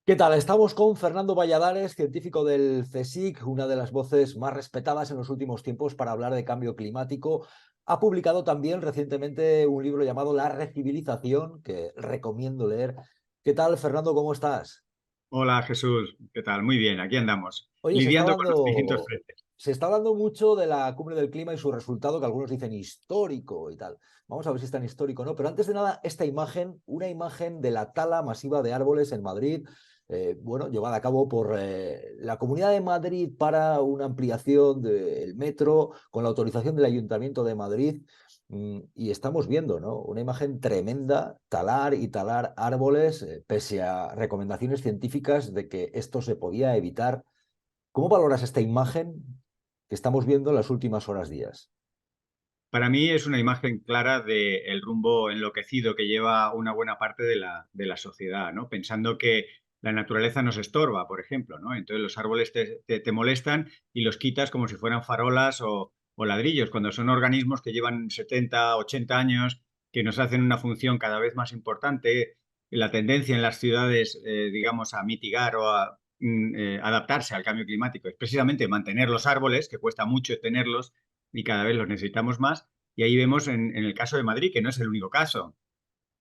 ¿Qué tal? Estamos con Fernando Valladares, científico del CSIC, una de las voces más respetadas en los últimos tiempos para hablar de cambio climático. Ha publicado también recientemente un libro llamado La Recivilización, que recomiendo leer. ¿Qué tal, Fernando? ¿Cómo estás? Hola Jesús, ¿qué tal? Muy bien, aquí andamos, Oye, lidiando con los distintos frentes. se está hablando mucho de la cumbre del clima y su resultado, que algunos dicen histórico y tal. Vamos a ver si es tan histórico o no. Pero antes de nada, esta imagen, una imagen de la tala masiva de árboles en Madrid, bueno, llevada a cabo por la Comunidad de Madrid para una ampliación del metro, con la autorización del Ayuntamiento de Madrid. Y estamos viendo, ¿no? Una imagen tremenda, talar y talar árboles, pese a recomendaciones científicas de que esto se podía evitar. ¿Cómo valoras esta imagen que estamos viendo en las últimas horas, días? Para mí es una imagen clara del rumbo enloquecido que lleva una buena parte de la sociedad, ¿no? Pensando que la naturaleza nos estorba, por ejemplo, ¿no? Entonces los árboles te molestan y los quitas como si fueran farolas o ladrillos, cuando son organismos que llevan 70, 80 años, que nos hacen una función cada vez más importante. La tendencia en las ciudades, digamos, a mitigar o a adaptarse al cambio climático es precisamente mantener los árboles, que cuesta mucho tenerlos y cada vez los necesitamos más. Y ahí vemos en el caso de Madrid, que no es el único caso.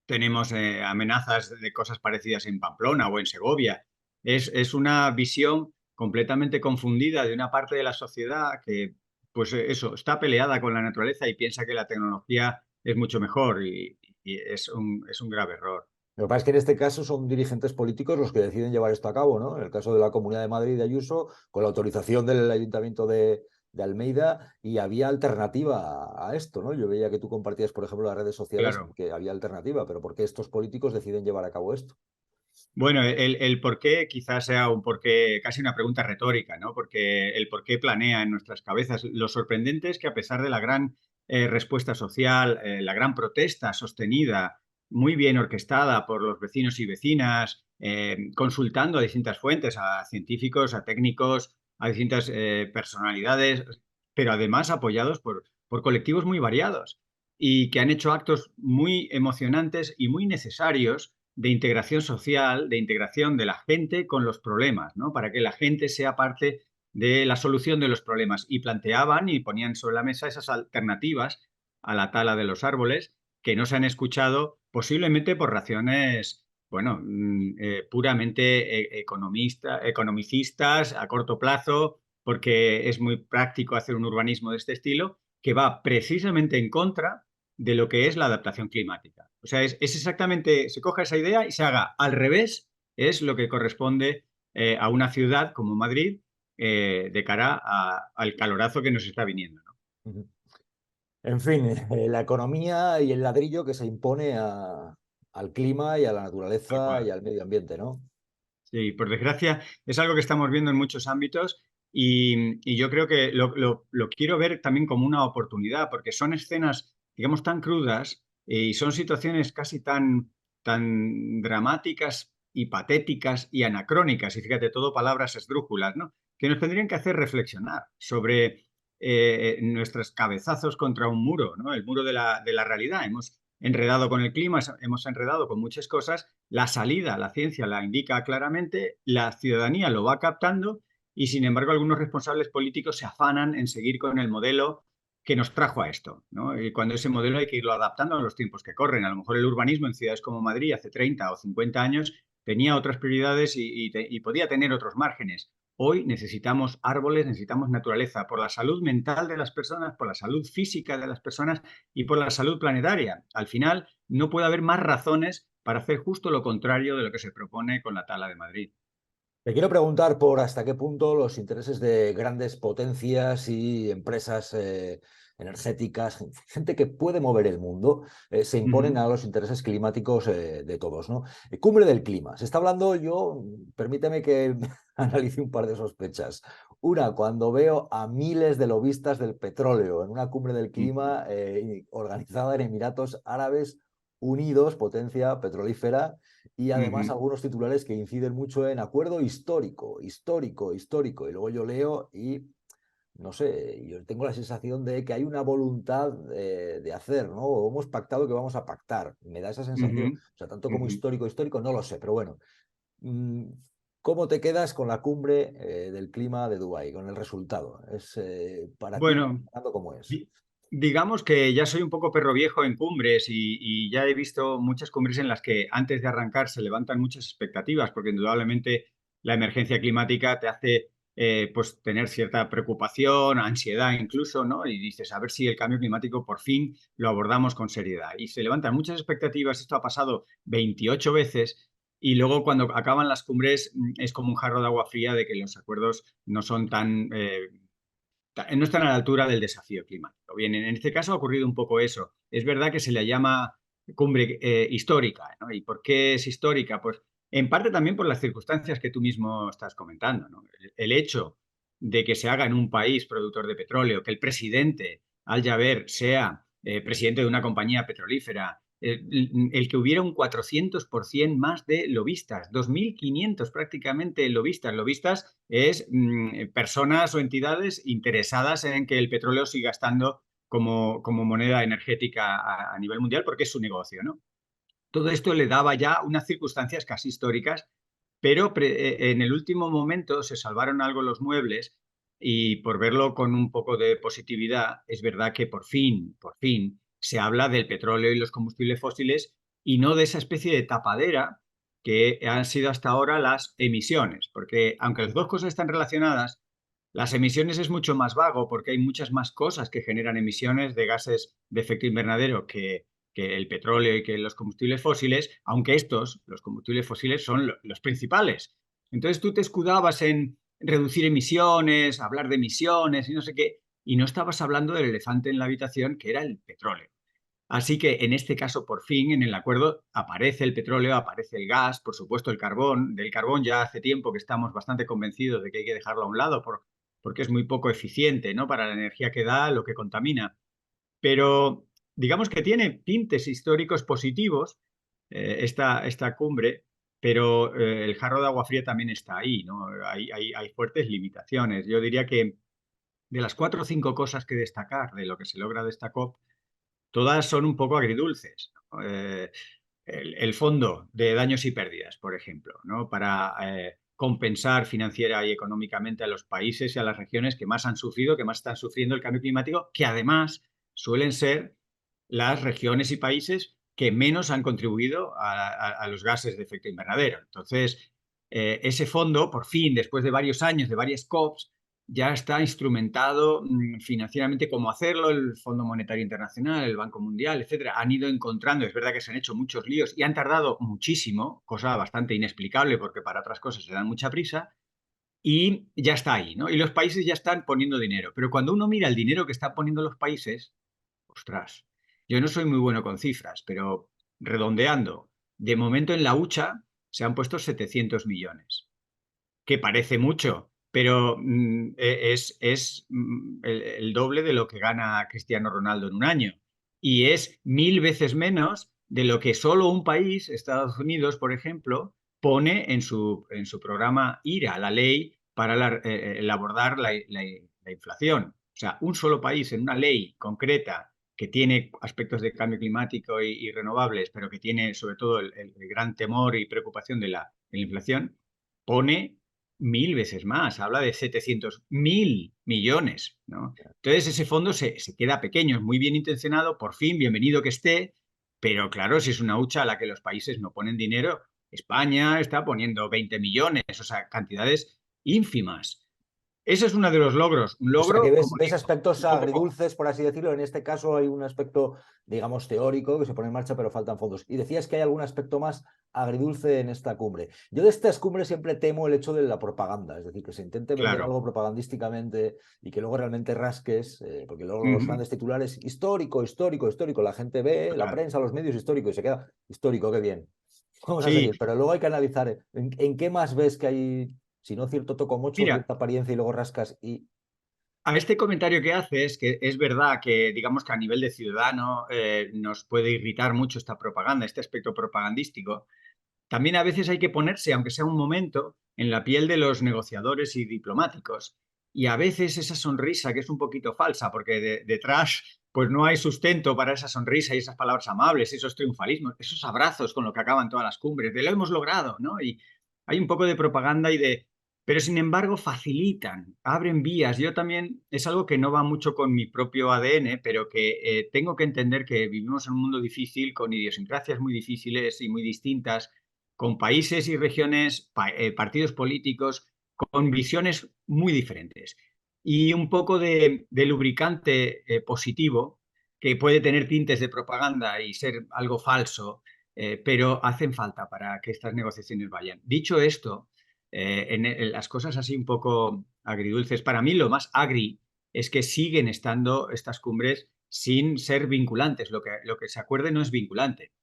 Tenemos amenazas de cosas parecidas en Pamplona o en Segovia. Es una visión completamente confundida de una parte de la sociedad que, pues eso, está peleada con la naturaleza y piensa que la tecnología es mucho mejor y es un grave error. Lo que pasa es que en este caso son dirigentes políticos los que deciden llevar esto a cabo, ¿no? En el caso de la Comunidad de Madrid de Ayuso, con la autorización del Ayuntamiento de Almeida, y había alternativa a esto, ¿no? Yo veía que tú compartías, por ejemplo, en las redes sociales Claro. que había alternativa, pero ¿por qué estos políticos deciden llevar a cabo esto? Bueno, el por qué quizás sea un porqué, casi una pregunta retórica, ¿no? Porque el por qué planea en nuestras cabezas. Lo sorprendente es que a pesar de la gran respuesta social, la gran protesta sostenida, muy bien orquestada por los vecinos y vecinas, consultando a distintas fuentes, a científicos, a técnicos, a distintas personalidades, pero además apoyados por colectivos muy variados y que han hecho actos muy emocionantes y muy necesarios de integración social, de integración de la gente con los problemas, ¿no? Para que la gente sea parte de la solución de los problemas. Y planteaban y ponían sobre la mesa esas alternativas a la tala de los árboles que no se han escuchado posiblemente por razones, bueno, puramente economicistas a corto plazo, porque es muy práctico hacer un urbanismo de este estilo, que va precisamente en contra de lo que es la adaptación climática. O sea, es exactamente, se coja esa idea y se haga al revés, es lo que corresponde a una ciudad como Madrid de cara al calorazo que nos está viniendo, ¿no? Ujú. En fin, la economía y el ladrillo que se impone al clima y a la Tal naturaleza y cual. al medio ambiente, ¿no? Sí, por desgracia es algo que estamos viendo en muchos ámbitos y yo creo que lo quiero ver también como una oportunidad, porque son escenas, digamos, tan crudas y son situaciones casi tan dramáticas y patéticas y anacrónicas, y fíjate, todo palabras esdrújulas, ¿no? Que nos tendrían que hacer reflexionar sobre nuestros cabezazos contra un muro, ¿no? El muro de la realidad. Hemos enredado con el clima, hemos enredado con muchas cosas. La salida, la ciencia la indica claramente, la ciudadanía lo va captando y, sin embargo, algunos responsables políticos se afanan en seguir con el modelo que nos trajo a esto, ¿no? Y cuando ese modelo hay que irlo adaptando a los tiempos que corren. A lo mejor el urbanismo en ciudades como Madrid hace 30 o 50 años tenía otras prioridades y podía tener otros márgenes. Hoy necesitamos árboles, necesitamos naturaleza por la salud mental de las personas, por la salud física de las personas y por la salud planetaria. Al final, no puede haber más razones para hacer justo lo contrario de lo que se propone con la tala de Madrid. Te quiero preguntar por hasta qué punto los intereses de grandes potencias y empresas energéticas, gente que puede mover el mundo, se Uh imponen -huh. a los intereses climáticos de todos, ¿no? Cumbre del clima. Se está hablando, permíteme que analice un par de sospechas. Una, cuando veo a miles de lobistas del petróleo en una cumbre del Uh -huh. clima organizada en Emiratos Árabes Unidos, potencia petrolífera, y Uh además -huh. algunos titulares que inciden mucho en acuerdo histórico, histórico, histórico. Y luego yo leo y, no sé, yo tengo la sensación de que hay una voluntad de hacer, ¿no? O hemos pactado que vamos a pactar. Me da esa Uh sensación. -huh. O sea, tanto Uh como -huh. histórico, histórico, no lo sé, pero bueno. ¿Cómo te quedas con la cumbre del clima de Dubái, con el resultado? Es para ti, Bueno, ¿cómo es? di- digamos que ya soy un poco perro viejo en cumbres y ya he visto muchas cumbres en las que antes de arrancar se levantan muchas expectativas, porque indudablemente la emergencia climática te hace pues tener cierta preocupación, ansiedad incluso, ¿no? Y dices, a ver si el cambio climático por fin lo abordamos con seriedad. Y se levantan muchas expectativas, esto ha pasado 28 veces. Y luego cuando acaban las cumbres es como un jarro de agua fría de que los acuerdos no son tan no están a la altura del desafío climático. Bien, en este caso ha ocurrido un poco eso. Es verdad que se le llama cumbre histórica, ¿no? ¿Y por qué es histórica? Pues en parte también por las circunstancias que tú mismo estás comentando, ¿no? El hecho de que se haga en un país productor de petróleo, que el presidente Al Jaber sea presidente de una compañía petrolífera, el que hubiera un 400% más de lobistas, 2.500 prácticamente lobistas. Lobistas es personas o entidades interesadas en que el petróleo siga estando como moneda energética a nivel mundial porque es su negocio, ¿no? Todo esto le daba ya unas circunstancias casi históricas, pero en el último momento se salvaron algo los muebles y por verlo con un poco de positividad, es verdad que por fin, se habla del petróleo y los combustibles fósiles y no de esa especie de tapadera que han sido hasta ahora las emisiones, porque aunque las dos cosas están relacionadas, las emisiones es mucho más vago porque hay muchas más cosas que generan emisiones de gases de efecto invernadero que el petróleo y que los combustibles fósiles, aunque estos, los combustibles fósiles, son los principales. Entonces tú te escudabas en reducir emisiones, hablar de emisiones y no sé qué, y no estabas hablando del elefante en la habitación, que era el petróleo. Así que en este caso, por fin, en el acuerdo aparece el petróleo, aparece el gas, por supuesto el carbón. Del carbón ya hace tiempo que estamos bastante convencidos de que hay que dejarlo a un lado porque es muy poco eficiente, ¿no? Para la energía que da, lo que contamina. Pero digamos que tiene tintes históricos positivos esta cumbre, pero el jarro de agua fría también está ahí, ¿no? Hay fuertes limitaciones. Yo diría que de las 4 o 5 cosas que destacar de lo que se logra de esta COP, todas son un poco agridulces, ¿no? El fondo de daños y pérdidas, por ejemplo, ¿no? Para compensar financiera y económicamente a los países y a las regiones que más han sufrido, que más están sufriendo el cambio climático, que además suelen ser las regiones y países que menos han contribuido a los gases de efecto invernadero. Entonces, ese fondo, por fin, después de varios años, de varias COPs, ya está instrumentado financieramente cómo hacerlo, el Fondo Monetario Internacional, el Banco Mundial, etcétera, han ido encontrando, es verdad que se han hecho muchos líos y han tardado muchísimo, cosa bastante inexplicable porque para otras cosas se dan mucha prisa, y ya está ahí, ¿no? Y los países ya están poniendo dinero, pero cuando uno mira el dinero que están poniendo los países, ostras, yo no soy muy bueno con cifras, pero redondeando, de momento en la hucha se han puesto 700 millones que parece mucho, pero es el doble de lo que gana Cristiano Ronaldo en un año. Y es 1000 veces menos de lo que solo un país, Estados Unidos, por ejemplo, pone en su programa IRA, la ley para el abordar la inflación. O sea, un solo país en una ley concreta que tiene aspectos de cambio climático y renovables, pero que tiene sobre todo el gran temor y preocupación de la inflación, pone 1000 veces más, habla de 700.000 millones, ¿no? Entonces ese fondo se queda pequeño, es muy bien intencionado, por fin, bienvenido que esté, pero claro, si es una hucha a la que los países no ponen dinero, España está poniendo 20 millones, o sea, cantidades ínfimas. Ese es uno de los logros, un O sea que logro, ves, como ves digo, aspectos un poco. agridulces, por así decirlo. En este caso hay un aspecto, digamos, teórico que se pone en marcha, pero faltan fondos. Y decías que hay algún aspecto más agridulce en esta cumbre. Yo de estas cumbres siempre temo el hecho de la propaganda, es decir, que se intente vender Claro. algo propagandísticamente y que luego realmente rasques, porque luego los Ujú. grandes titulares, histórico, histórico, histórico, la gente ve, la Total. prensa, los medios, histórico, y se queda histórico, qué bien. Vamos a Sí, seguir, pero luego hay que analizar en qué más ves que hay, si no cierto tocomocho, mira, cierta apariencia y luego rascas y a este comentario que haces, que es verdad que digamos que a nivel de ciudadano nos puede irritar mucho esta propaganda, este aspecto propagandístico, también a veces hay que ponerse, aunque sea un momento, en la piel de los negociadores y diplomáticos. Y a veces esa sonrisa, que es un poquito falsa, porque detrás pues no hay sustento para esa sonrisa y esas palabras amables, esos triunfalismos, esos abrazos con lo que acaban todas las cumbres, de lo hemos logrado, ¿no? hay un poco de propaganda pero sin embargo facilitan, abren vías. Yo también, es algo que no va mucho con mi propio ADN, pero que tengo que entender que vivimos en un mundo difícil, con idiosincrasias muy difíciles y muy distintas, con países y regiones, partidos políticos, con visiones muy diferentes. Y un poco de lubricante positivo, que puede tener tintes de propaganda y ser algo falso, pero hacen falta para que estas negociaciones vayan. Dicho esto, en las cosas así un poco agridulces, para mí lo más agri es que siguen estando estas cumbres sin ser vinculantes. Lo que se acuerde no es vinculante.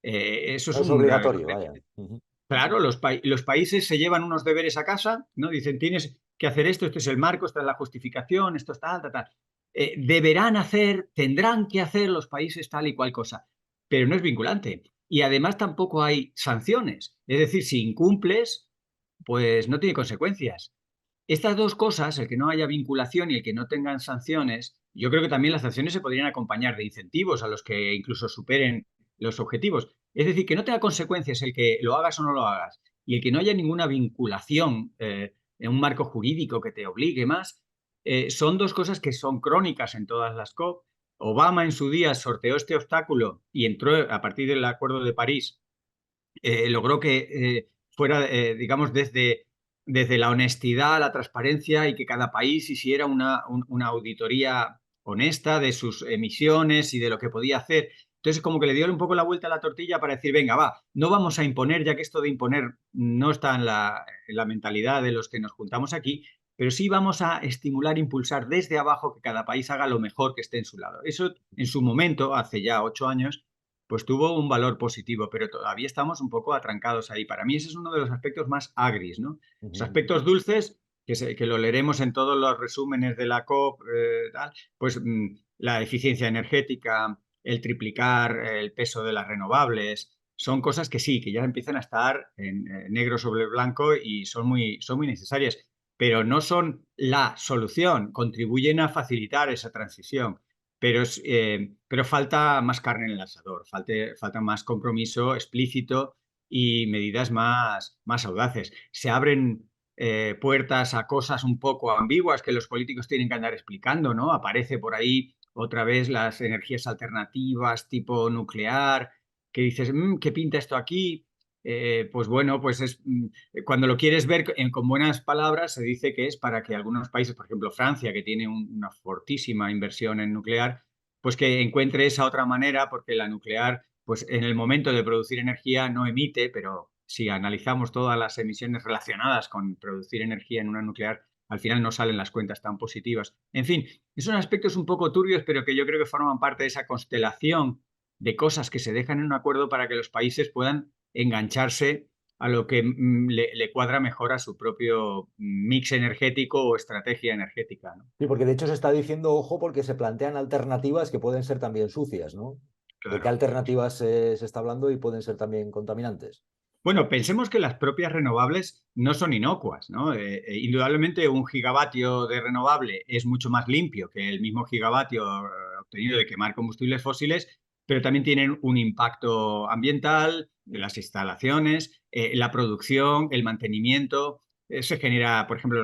Eso es No es un grave obligatorio, problema. vaya. Ujú. Claro, los países se llevan unos deberes a casa, ¿no? Dicen, tienes que hacer esto, este es el marco, esta es la justificación, esto es tal, tal, tal. Deberán hacer, tendrán que hacer los países tal y cual cosa, pero no es vinculante. Y además tampoco hay sanciones. Es decir, si incumples, pues no tiene consecuencias. Estas dos cosas, el que no haya vinculación y el que no tengan sanciones, yo creo que también las sanciones se podrían acompañar de incentivos a los que incluso superen los objetivos. Es decir, que no tenga consecuencias el que lo hagas o no lo hagas y el que no haya ninguna vinculación en un marco jurídico que te obligue más, son dos cosas que son crónicas en todas las COP. Obama en su día sorteó este obstáculo y entró a partir del Acuerdo de París, logró que fuera, digamos, desde la honestidad, la transparencia y que cada país hiciera una auditoría honesta de sus emisiones y de lo que podía hacer. Entonces, como que le dio un poco la vuelta a la tortilla para decir, venga, va, no vamos a imponer, ya que esto de imponer no está en la mentalidad de los que nos juntamos aquí, pero sí vamos a estimular, impulsar desde abajo que cada país haga lo mejor que esté en su lado. Eso, en su momento, hace ya 8 años, pues tuvo un valor positivo, pero todavía estamos un poco atrancados ahí. Para mí ese es uno de los aspectos más agris, ¿no? Los Ujú. aspectos dulces, que lo leeremos en todos los resúmenes de la COP, tal, pues la eficiencia energética, el triplicar el peso de las renovables, son cosas que sí, que ya empiezan a estar en negro sobre blanco y son muy necesarias, pero no son la solución, contribuyen a facilitar esa transición. Pero falta más carne en el asador, falta más compromiso explícito y medidas más audaces. Se abren puertas a cosas un poco ambiguas que los políticos tienen que andar explicando, ¿no? Aparece por ahí otra vez las energías alternativas tipo nuclear, que dices, ¿qué pinta esto aquí? Pues bueno, pues cuando lo quieres ver con buenas palabras, se dice que es para que algunos países, por ejemplo Francia, que tiene una fortísima inversión en nuclear, pues que encuentre esa otra manera, porque la nuclear, pues en el momento de producir energía no emite, pero si analizamos todas las emisiones relacionadas con producir energía en una nuclear, al final no salen las cuentas tan positivas. En fin, son aspectos un poco turbios, pero que yo creo que forman parte de esa constelación de cosas que se dejan en un acuerdo para que los países puedan engancharse a lo que le cuadra mejor a su propio mix energético o estrategia energética, ¿no? Sí, porque de hecho se está diciendo, ojo, porque se plantean alternativas que pueden ser también sucias, ¿no? ¿De qué Claro. alternativas se está hablando y pueden ser también contaminantes? Bueno, pensemos que las propias renovables no son inocuas, ¿no? Indudablemente un gigavatio de renovable es mucho más limpio que el mismo gigavatio obtenido de quemar combustibles fósiles, pero también tienen un impacto ambiental de las instalaciones, la producción, el mantenimiento. Se genera, por ejemplo,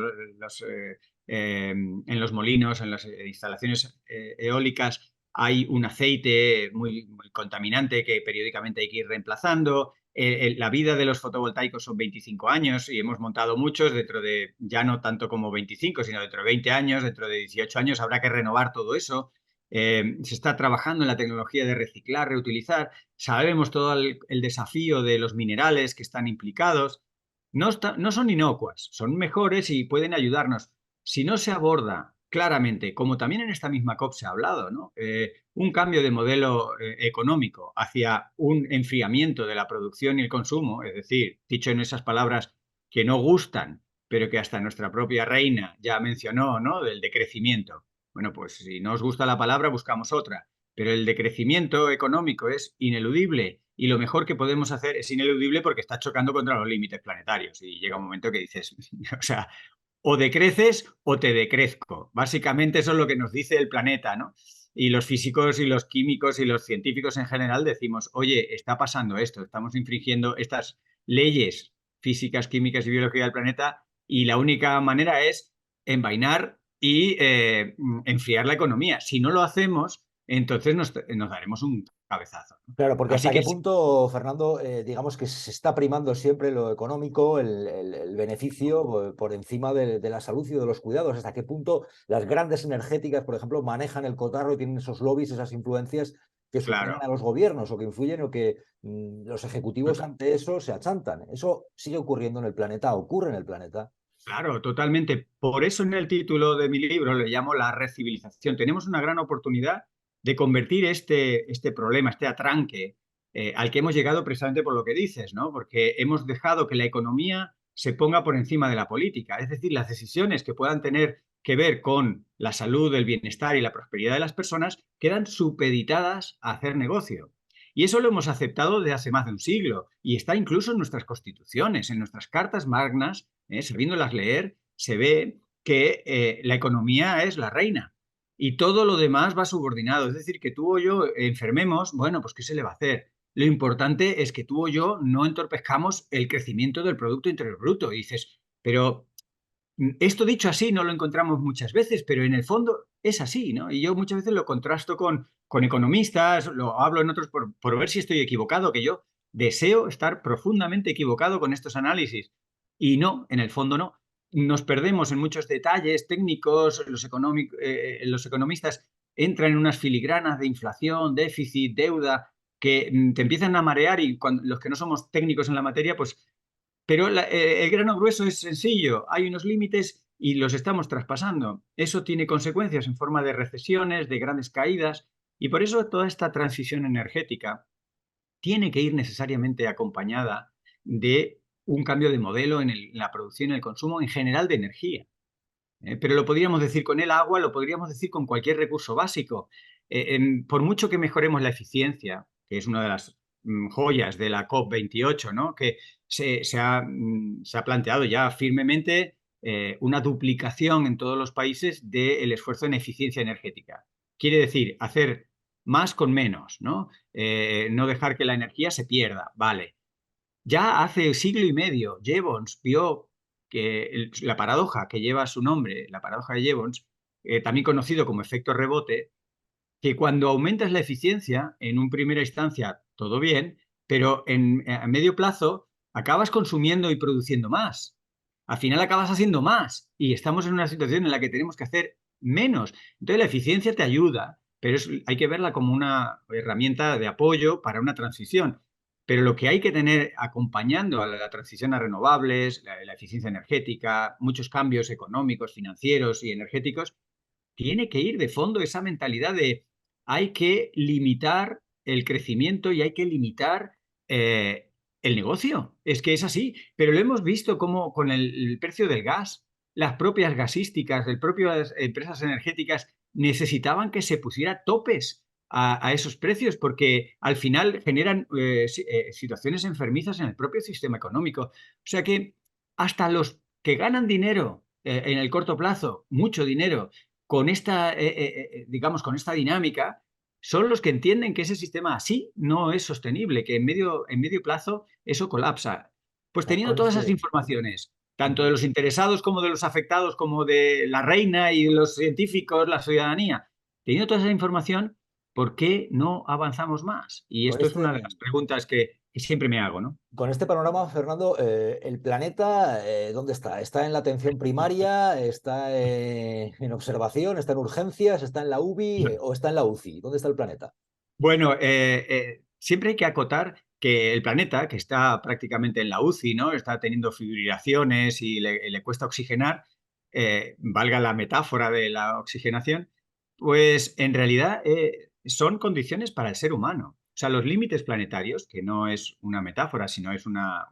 en los molinos, en las instalaciones eólicas, hay un aceite muy contaminante que periódicamente hay que ir reemplazando. La vida de los fotovoltaicos son 25 años y hemos montado muchos. Dentro de, ya no tanto como 25, sino dentro de 20 años, dentro de 18 años habrá que renovar todo eso. Se está trabajando en la tecnología de reciclar, reutilizar. Sabemos todo el desafío de los minerales que están implicados. No son inocuas, son mejores y pueden ayudarnos. Si no se aborda claramente, como también en esta misma COP se ha hablado, ¿no? Un cambio de modelo económico hacia un enfriamiento de la producción y el consumo, es decir, dicho en esas palabras que no gustan, pero que hasta nuestra propia reina ya mencionó, ¿no? Del decrecimiento. Bueno, pues si no os gusta la palabra, buscamos otra. Pero el decrecimiento económico es ineludible y lo mejor que podemos hacer es ineludible porque está chocando contra los límites planetarios y llega un momento que dices, o sea, o decreces o te decrezco. Básicamente eso es lo que nos dice el planeta, ¿no? Y los físicos y los químicos y los científicos en general decimos, oye, está pasando esto, estamos infringiendo estas leyes físicas, químicas y biología del planeta, y la única manera es envainar y enfriar la economía. Si no lo hacemos, entonces nos daremos un cabezazo, ¿no? Claro, porque Así hasta que qué punto, Fernando, digamos que se está primando siempre lo económico, el beneficio por encima de la salud y de los cuidados. Hasta qué punto las grandes energéticas, por ejemplo, manejan el cotarro y tienen esos lobbies, esas influencias que suponen claro. a los gobiernos o que influyen o que los ejecutivos ante eso se achantan. Eso sigue ocurriendo en el planeta, ocurre en el planeta. Claro, totalmente. Por eso en el título de mi libro le llamo la recivilización. Tenemos una gran oportunidad de convertir este problema, este atranque, al que hemos llegado precisamente por lo que dices, ¿no? Porque hemos dejado que la economía se ponga por encima de la política. Es decir, las decisiones que puedan tener que ver con la salud, el bienestar y la prosperidad de las personas quedan supeditadas a hacer negocio. Y eso lo hemos aceptado desde hace más de un siglo y está incluso en nuestras constituciones, en nuestras cartas magnas, sabiéndolas leer, se ve que la economía es la reina y todo lo demás va subordinado. Es decir, que tú o yo enfermemos, bueno, pues ¿qué se le va a hacer? Lo importante es que tú o yo no entorpezcamos el crecimiento del Producto Interior Bruto. Y dices, pero esto dicho así no lo encontramos muchas veces, pero en el fondo es así, ¿no? Y yo muchas veces lo contrasto con economistas, lo hablo en otros por ver si estoy equivocado, que yo deseo estar profundamente equivocado con estos análisis. Y no, en el fondo no. Nos perdemos en muchos detalles técnicos, los economistas entran en unas filigranas de inflación, déficit, deuda, que te empiezan a marear y los que no somos técnicos en la materia, pues pero el grano grueso es sencillo, hay unos límites y los estamos traspasando. Eso tiene consecuencias en forma de recesiones, de grandes caídas, y por eso toda esta transición energética tiene que ir necesariamente acompañada de un cambio de modelo en la producción y el consumo en general de energía. Pero lo podríamos decir con el agua, lo podríamos decir con cualquier recurso básico. Por mucho que mejoremos la eficiencia, que es una de las joyas de la COP28, ¿no? Que se ha planteado ya firmemente una duplicación en todos los países del esfuerzo en eficiencia energética. Quiere decir, hacer más con menos, ¿no? No dejar que la energía se pierda, vale. Ya hace siglo y medio, Jevons vio que la paradoja que lleva su nombre, la paradoja de Jevons, también conocido como efecto rebote, que cuando aumentas la eficiencia, en una primera instancia todo bien, pero a medio plazo acabas consumiendo y produciendo más. Al final acabas haciendo más y estamos en una situación en la que tenemos que hacer menos. Entonces la eficiencia te ayuda, pero hay que verla como una herramienta de apoyo para una transición. Pero lo que hay que tener acompañando a la transición a renovables, la eficiencia energética, muchos cambios económicos, financieros y energéticos, tiene que ir de fondo esa mentalidad de hay que limitar el crecimiento y hay que limitar el negocio. Es que es así, pero lo hemos visto como con el precio del gas, las propias gasísticas, las propias empresas energéticas necesitaban que se pusiera topes a esos precios porque al final generan situaciones enfermizas en el propio sistema económico. O sea que hasta los que ganan dinero en el corto plazo, mucho dinero, con esta, digamos, con esta dinámica, son los que entienden que ese sistema así no es sostenible, que en medio plazo eso colapsa. Pues teniendo Con todas esas ese... informaciones, tanto de los interesados como de los afectados, como de la reina y de los científicos, la ciudadanía, teniendo toda esa información, ¿por qué no avanzamos más? Y Con esto es este, una de las preguntas que siempre me hago, ¿no? Con este panorama, Fernando, ¿el planeta dónde está? ¿Está en la atención primaria? ¿Está en observación? ¿Está en urgencias? ¿Está en la UBI o está en la UCI? ¿Dónde está el planeta? Bueno, siempre hay que acotar que el planeta, que está prácticamente en la UCI, ¿no? Está teniendo fibrilaciones y le cuesta oxigenar, valga la metáfora de la oxigenación, pues en realidad son condiciones para el ser humano. O sea, los límites planetarios, que no es una metáfora, sino es una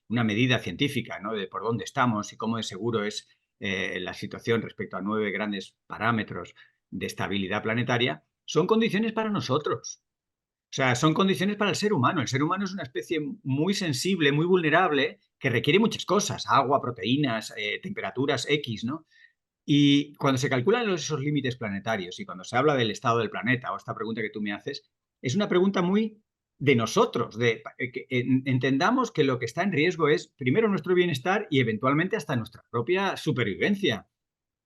medida científica, ¿no? De por dónde estamos y cómo de seguro es la situación respecto a 9 grandes parámetros de estabilidad planetaria, son condiciones para nosotros. O sea, son condiciones para el ser humano. El ser humano es una especie muy sensible, muy vulnerable, que requiere muchas cosas, agua, proteínas, temperaturas X, ¿no? Y cuando se calculan esos límites planetarios y cuando se habla del estado del planeta o esta pregunta que tú me haces, es una pregunta muy de nosotros, que entendamos que lo que está en riesgo es primero nuestro bienestar y eventualmente hasta nuestra propia supervivencia.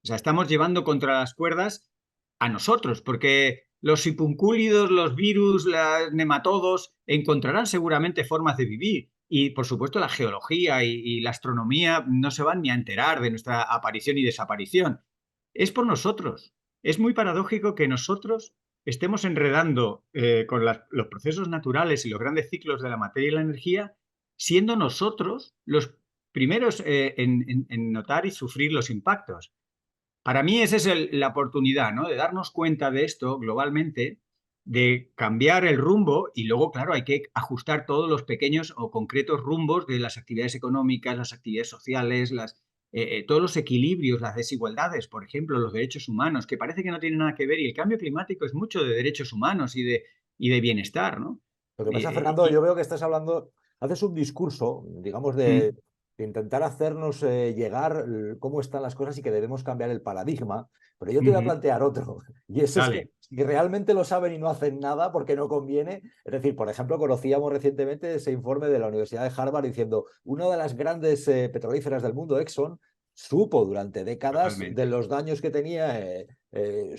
O sea, estamos llevando contra las cuerdas a nosotros, porque los sipuncúlidos, los virus, los nematodos encontrarán seguramente formas de vivir. Y, por supuesto, la geología y la astronomía no se van ni a enterar de nuestra aparición y desaparición. Es por nosotros. Es muy paradójico que nosotros estemos enredando con los procesos naturales y los grandes ciclos de la materia y la energía, siendo nosotros los primeros en notar y sufrir los impactos. Para mí esa es la oportunidad, ¿no? De darnos cuenta de esto globalmente, de cambiar el rumbo y luego, claro, hay que ajustar todos los pequeños o concretos rumbos de las actividades económicas, las actividades sociales, todos los equilibrios, las desigualdades, por ejemplo, los derechos humanos, que parece que no tienen nada que ver y el cambio climático es mucho de derechos humanos y de bienestar, ¿no? Lo que pasa, Fernando, yo veo que estás hablando, haces un discurso, digamos, de intentar hacernos llegar cómo están las cosas y que debemos cambiar el paradigma, pero yo te voy a plantear otro, y eso es que si realmente lo saben y no hacen nada porque no conviene. Es decir, por ejemplo, conocíamos recientemente ese informe de la Universidad de Harvard diciendo una de las grandes petrolíferas del mundo, Exxon, supo durante décadas de los daños que tenía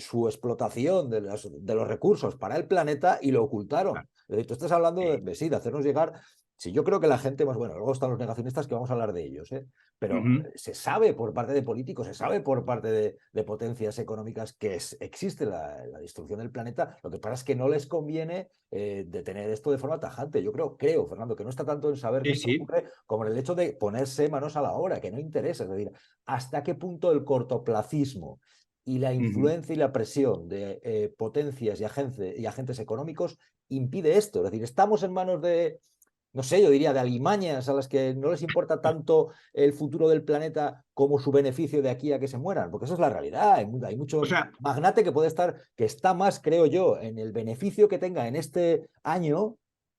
su explotación de los recursos para el planeta y lo ocultaron. Es decir, tú estás hablando de hacernos llegar. Sí, yo creo que la gente más, bueno, luego están los negacionistas que vamos a hablar de ellos, pero se sabe por parte de políticos, se sabe por parte de potencias económicas que existe la destrucción del planeta. Lo que pasa es que no les conviene detener esto de forma tajante. Yo creo, Fernando, que no está tanto en saber que esto ocurre como en el hecho de ponerse manos a la obra, que no interesa. Es decir, hasta qué punto el cortoplacismo y la influencia y la presión de potencias y agentes económicos impide esto. Es decir, estamos en manos de, no sé, yo diría de alimañas a las que no les importa tanto el futuro del planeta como su beneficio de aquí a que se mueran, porque eso es la realidad. Hay mucho magnate que está más, creo yo, en el beneficio que tenga en este año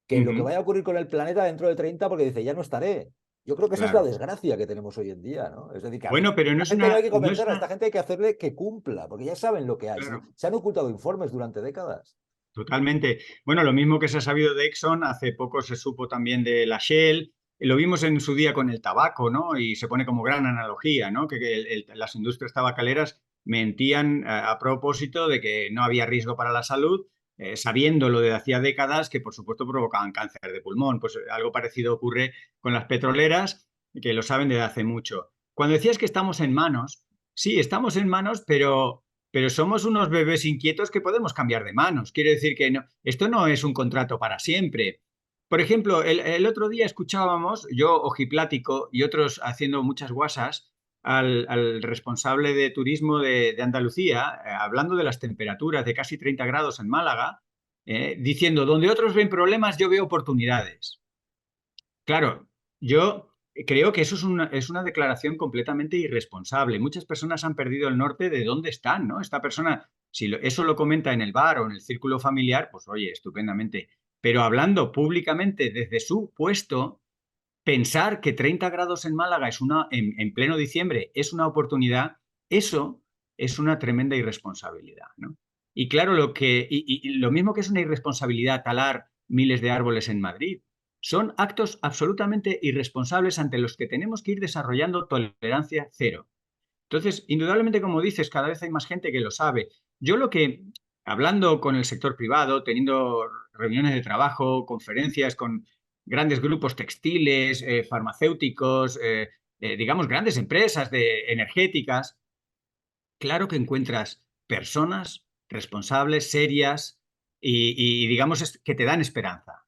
que en lo que vaya a ocurrir con el planeta dentro de 30, porque dice, ya no estaré. Yo creo que esa es la desgracia que tenemos hoy en día, ¿no? Es decir, que bueno, pero a esta gente no hay que convencer, a esta gente hay que hacerle que cumpla, porque ya saben lo que hay. Claro. Se han ocultado informes durante décadas. Totalmente. Bueno, lo mismo que se ha sabido de Exxon, hace poco se supo también de la Shell. Lo vimos en su día con el tabaco, ¿no? Y se pone como gran analogía, ¿no? Que las industrias tabacaleras mentían a propósito de que no había riesgo para la salud, sabiendo lo de hacía décadas que, por supuesto, provocaban cáncer de pulmón. Pues algo parecido ocurre con las petroleras, que lo saben desde hace mucho. Cuando decías que estamos en manos, sí, estamos en manos, pero somos unos bebés inquietos que podemos cambiar de manos. Quiere decir que no, esto no es un contrato para siempre. Por ejemplo, el otro día escuchábamos, yo ojiplático y otros haciendo muchas guasas, al responsable de turismo de Andalucía, hablando de las temperaturas de casi 30 grados en Málaga, diciendo, donde otros ven problemas, yo veo oportunidades. Claro, yo creo que eso es una declaración completamente irresponsable. Muchas personas han perdido el norte de dónde están, ¿no? Esta persona, si eso lo comenta en el bar o en el círculo familiar, pues oye, estupendamente. Pero hablando públicamente desde su puesto, pensar que 30 grados en Málaga en pleno diciembre es una oportunidad, eso es una tremenda irresponsabilidad, ¿no? Y claro, lo mismo que es una irresponsabilidad talar miles de árboles en Madrid, son actos absolutamente irresponsables ante los que tenemos que ir desarrollando tolerancia cero. Entonces, indudablemente, como dices, cada vez hay más gente que lo sabe. Yo hablando con el sector privado, teniendo reuniones de trabajo, conferencias con grandes grupos textiles, farmacéuticos, digamos, grandes empresas energéticas, claro que encuentras personas responsables, serias y digamos, que te dan esperanza.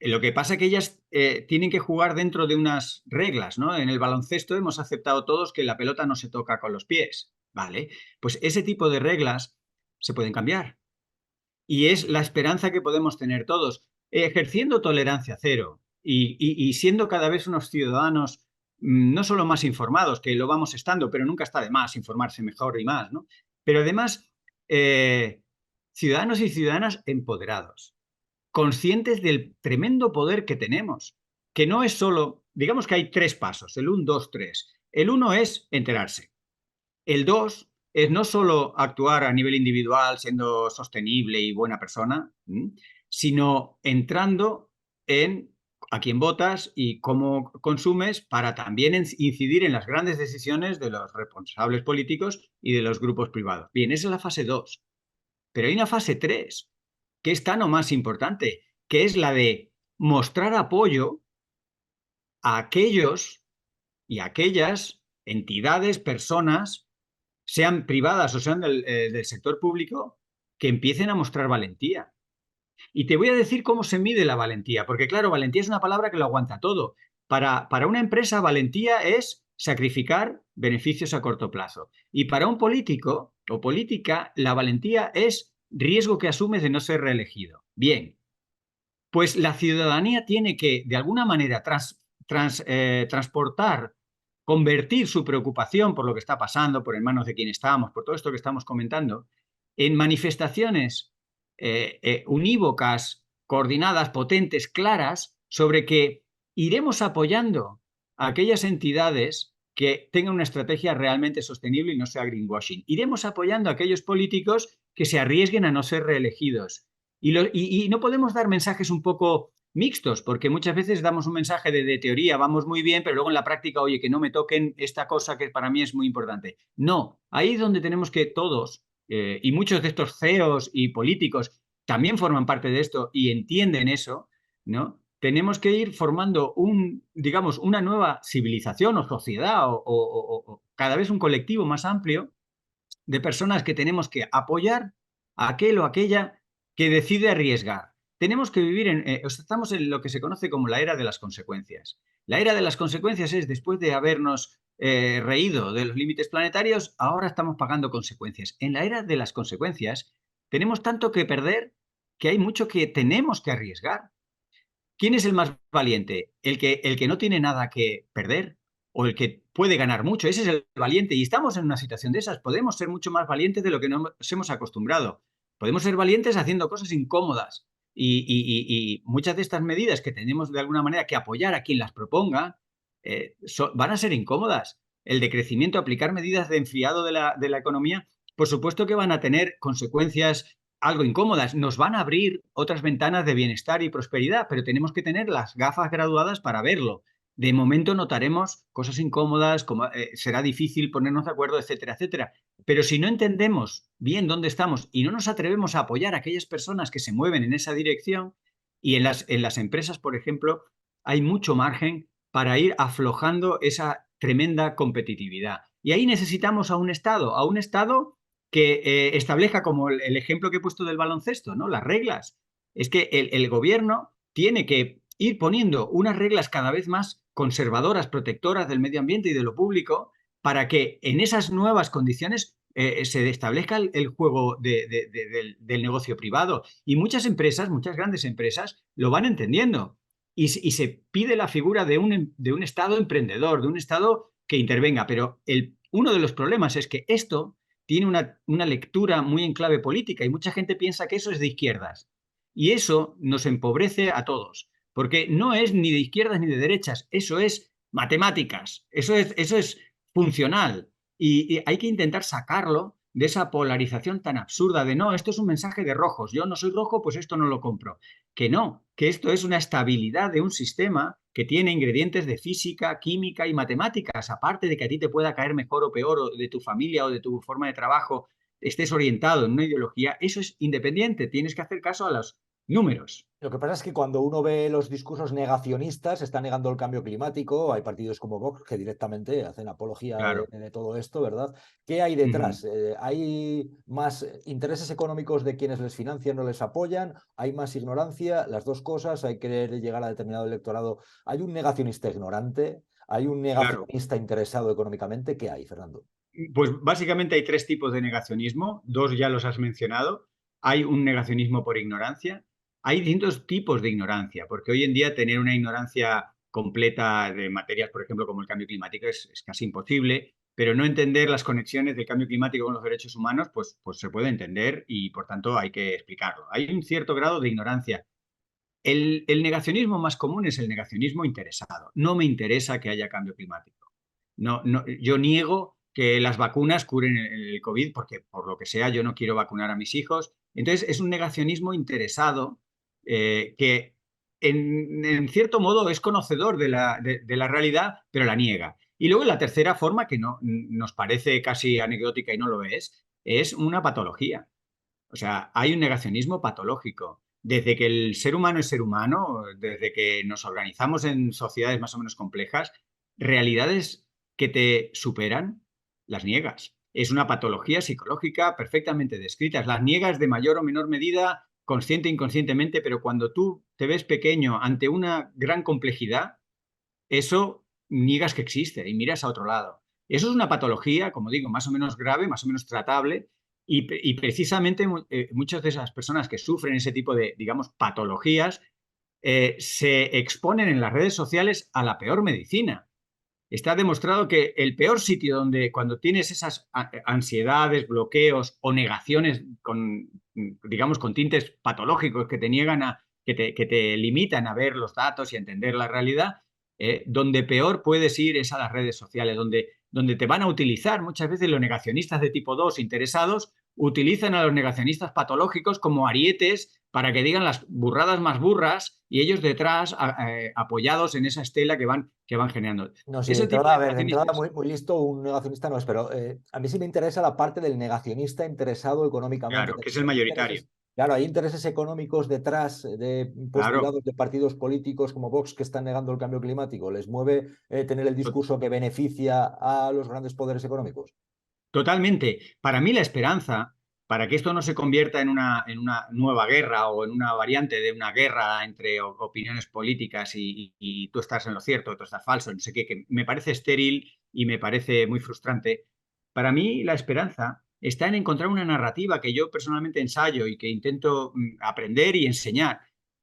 Lo que pasa es que ellas tienen que jugar dentro de unas reglas, ¿no? En el baloncesto hemos aceptado todos que la pelota no se toca con los pies, ¿vale? Pues ese tipo de reglas se pueden cambiar. Y es la esperanza que podemos tener todos, ejerciendo tolerancia cero y siendo cada vez unos ciudadanos no solo más informados, que lo vamos estando, pero nunca está de más informarse mejor y más, ¿no? Pero además, ciudadanos y ciudadanas empoderados, conscientes del tremendo poder que tenemos, que no es solo, digamos que hay tres pasos, el 1, 2, 3. El 1 es enterarse. El 2 es no solo actuar a nivel individual siendo sostenible y buena persona, sino entrando en a quién votas y cómo consumes para también incidir en las grandes decisiones de los responsables políticos y de los grupos privados. Bien, esa es la fase 2. Pero hay una fase 3, que es tan o más importante, que es la de mostrar apoyo a aquellos y aquellas entidades, personas, sean privadas o sean del sector público, que empiecen a mostrar valentía. Y te voy a decir cómo se mide la valentía, porque claro, valentía es una palabra que lo aguanta todo. Para una empresa, valentía es sacrificar beneficios a corto plazo. Y para un político o política, la valentía es riesgo que asumes de no ser reelegido. Bien, pues la ciudadanía tiene que, de alguna manera, transportar, convertir su preocupación por lo que está pasando, por en manos de quién estamos, por todo esto que estamos comentando, en manifestaciones unívocas, coordinadas, potentes, claras, sobre que iremos apoyando a aquellas entidades que tengan una estrategia realmente sostenible y no sea greenwashing. Iremos apoyando a aquellos políticos que se arriesguen a no ser reelegidos. Y no podemos dar mensajes un poco mixtos, porque muchas veces damos un mensaje de teoría, vamos muy bien, pero luego en la práctica, oye, que no me toquen esta cosa que para mí es muy importante. No, ahí es donde tenemos que todos, y muchos de estos CEOs y políticos también forman parte de esto y entienden eso, ¿no? Tenemos que ir formando digamos, una nueva civilización o sociedad o cada vez un colectivo más amplio de personas que tenemos que apoyar a aquel o aquella que decide arriesgar. Tenemos que vivir estamos en lo que se conoce como la era de las consecuencias. La era de las consecuencias es, después de habernos reído de los límites planetarios, ahora estamos pagando consecuencias. En la era de las consecuencias tenemos tanto que perder que hay mucho que tenemos que arriesgar. ¿Quién es el más valiente? ¿El que no tiene nada que perder o el que puede ganar mucho? Ese es el valiente. Y estamos en una situación de esas. Podemos ser mucho más valientes de lo que nos hemos acostumbrado. Podemos ser valientes haciendo cosas incómodas. Y muchas de estas medidas que tenemos de alguna manera que apoyar a quien las proponga van a ser incómodas. El decrecimiento, aplicar medidas de enfriado de la economía, por supuesto que van a tener consecuencias algo incómodas. Nos van a abrir otras ventanas de bienestar y prosperidad, pero tenemos que tener las gafas graduadas para verlo. De momento notaremos cosas incómodas, como será difícil ponernos de acuerdo, etcétera, etcétera. Pero si no entendemos bien dónde estamos y no nos atrevemos a apoyar a aquellas personas que se mueven en esa dirección, y en las empresas, por ejemplo, hay mucho margen para ir aflojando esa tremenda competitividad. Y ahí necesitamos a un Estado que establezca, como el ejemplo que he puesto del baloncesto, ¿no? Las reglas. Es que el gobierno tiene que ir poniendo unas reglas cada vez más conservadoras, protectoras del medio ambiente y de lo público, para que en esas nuevas condiciones se establezca el juego del negocio privado. Y muchas empresas, muchas grandes empresas, lo van entendiendo. Y se pide la figura de un Estado emprendedor, de un Estado que intervenga. Pero uno de los problemas es que esto tiene una lectura muy en clave política y mucha gente piensa que eso es de izquierdas. Y eso nos empobrece a todos, porque no es ni de izquierdas ni de derechas, eso es matemáticas, eso es funcional. Y hay que intentar sacarlo de esa polarización tan absurda de no, esto es un mensaje de rojos, yo no soy rojo, pues esto no lo compro. Que no, que esto es una estabilidad de un sistema que tiene ingredientes de física, química y matemáticas, aparte de que a ti te pueda caer mejor o peor, o de tu familia o de tu forma de trabajo estés orientado en una ideología, eso es independiente, tienes que hacer caso a los números. Lo que pasa es que cuando uno ve los discursos negacionistas, está negando el cambio climático. Hay partidos como Vox que directamente hacen apología Claro. de todo esto, ¿verdad? ¿Qué hay detrás? ¿Hay más intereses económicos de quienes les financian o les apoyan? ¿Hay más ignorancia? Las dos cosas. ¿Hay querer llegar a determinado electorado? ¿Hay un negacionista ignorante? ¿Hay un Claro. negacionista interesado económicamente? ¿Qué hay, Fernando? Pues básicamente hay tres tipos de negacionismo, dos ya los has mencionado. Hay un negacionismo por ignorancia, hay distintos tipos de ignorancia, porque hoy en día tener una ignorancia completa de materias, por ejemplo, como el cambio climático, es casi imposible, pero no entender las conexiones del cambio climático con los derechos humanos, pues se puede entender y por tanto hay que explicarlo. Hay un cierto grado de ignorancia. El negacionismo más común es el negacionismo interesado. No me interesa que haya cambio climático. No, no, yo niego que las vacunas curen el COVID porque, por lo que sea, yo no quiero vacunar a mis hijos. Entonces, es un negacionismo interesado que en cierto modo es conocedor de la realidad, pero la niega. Y luego la tercera forma, que no, nos parece casi anecdótica y no lo es una patología. O sea, hay un negacionismo patológico. Desde que el ser humano es ser humano, desde que nos organizamos en sociedades más o menos complejas, realidades que te superan, las niegas. Es una patología psicológica perfectamente descrita. Las niegas de mayor o menor medida, consciente e inconscientemente, pero cuando tú te ves pequeño ante una gran complejidad, eso niegas que existe y miras a otro lado. Eso es una patología, como digo, más o menos grave, más o menos tratable, y precisamente muchas de esas personas que sufren ese tipo de, digamos, patologías, se exponen en las redes sociales a la peor medicina. Está demostrado que el peor sitio donde cuando tienes esas ansiedades, bloqueos o negaciones con, digamos, con tintes patológicos que te niegan que te limitan a ver los datos y a entender la realidad, donde peor puedes ir es a las redes sociales, donde te van a utilizar muchas veces los negacionistas de tipo 2 interesados, utilizan a los negacionistas patológicos como arietes para que digan las burradas más burras y ellos detrás apoyados en esa estela que van generando. No, sí, de Ese tipo entrada, de a ver, de entrada negacionistas, muy, muy listo, un negacionista no es, pero a mí sí me interesa la parte del negacionista interesado económicamente. claro, que es el Hay mayoritario, intereses, claro, hay intereses económicos detrás de claro. postulados de partidos políticos como Vox que están negando el cambio climático. ¿Les mueve tener el discurso que beneficia a los grandes poderes económicos? Totalmente. Para mí la esperanza, para que esto no se convierta en una nueva guerra o en una variante de una guerra entre opiniones políticas y tú estás en lo cierto, tú estás falso, no sé qué, que me parece estéril y me parece muy frustrante. Para mí la esperanza está en encontrar una narrativa que yo personalmente ensayo y que intento aprender y enseñar,